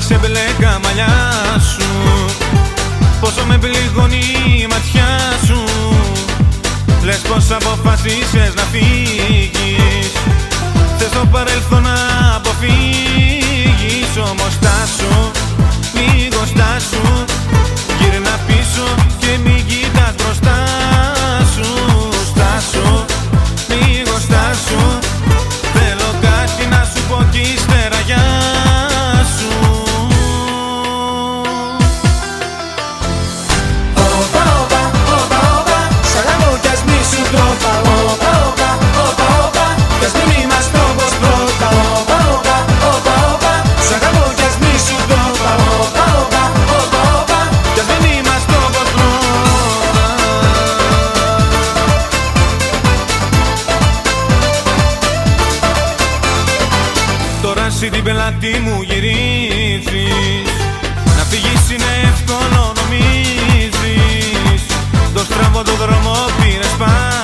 ξεμπλέκα μαλλιά σου, πόσο με πληγώνει η ματιά σου. Λες πως αποφασίσες να φύγεις, θες το παρελθόν να αποφύγεις. Όμως στάσου, λίγο στάσου, γύρνα πίσω και μην κοιτάς μπροστά σου. Στάσου, λίγο στάσου, θέλω κάτι να σου πω κι ύστερα γεια σου. Όπα, όπα, όπα, όπα, σ' αγαπώ κι ας μη σου το είπα. Όπα, όπα, όπα, όπα, κι ας μην είμαστε όπως πρώτα. Όπα, όπα, όπα, όπα, σ' αγαπώ κι ας μη σου το είπα. Όπα, όπα, όπα, όπα, κι ας μην είμαστε όπως πρώτα. Τώρα εσύ την πελάτη μου γυρίζεις, να φύγεις είναι εύκολο νομίζεις. Το στραβό το δρόμο πήρες πάλι.